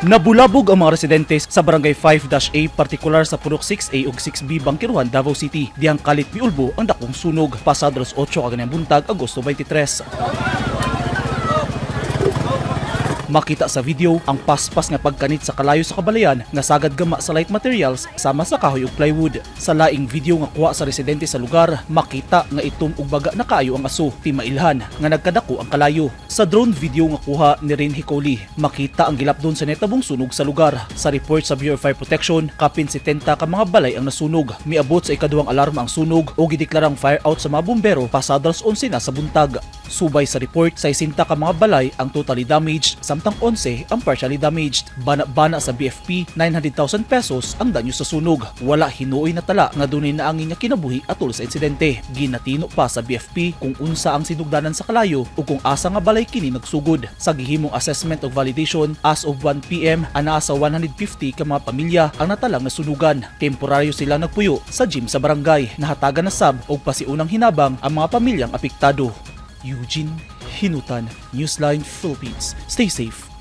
Nabulabog ang mga residente sa Barangay 5-A, partikular sa Purok 6A ug 6B, Bangkiruhan, Davao City. Dihang kalit miulbo ang dakong sunog pasado alas 8 kaganyang buntag, Agosto 23. Makita sa video ang paspas nga pagkanit sa kalayo sa kabalayan nga sagad gama sa light materials sama sa kahoy ug plywood. Sa laing video nga kuha sa residente sa lugar, makita nga itom ug baga na kaayo ang aso, ti mailhan nga nagkadako ang kalayo. Sa drone video nga kuha ni Rin Hicoli, makita ang gilapdon sa netabong sunog sa lugar. Sa report sa Bureau of Fire Protection, kapin 70 ka mga balay ang nasunog. Miabot sa ikaduhang alarma ang sunog o gideklarang fire out sa mga bumbero pasado alas 11 na sa buntag. Subay sa report, sa 60 ka mga balay ang totally damaged, samtang 11 ang partially damaged. Bana-bana sa BFP, 900,000 pesos ang danyo sa sunog. Wala hinuoy na tala nga dunay naangin nga kinabuhi atol sa insidente. Ginatino pa sa BFP kung unsa ang sinugdanan sa kalayo o kung asa nga balay kini nagsugod. Sa gihimong assessment of validation, as of 1 PM, ana sa 150 ka mga pamilya ang natalang nasunugan. Temporaryo sila nagpuyo sa gym sa barangay. Nahatagan na sab og pasiunang hinabang ang mga pamilyang apektado. Eugene Hinutan, Newsline Philippines. Stay safe.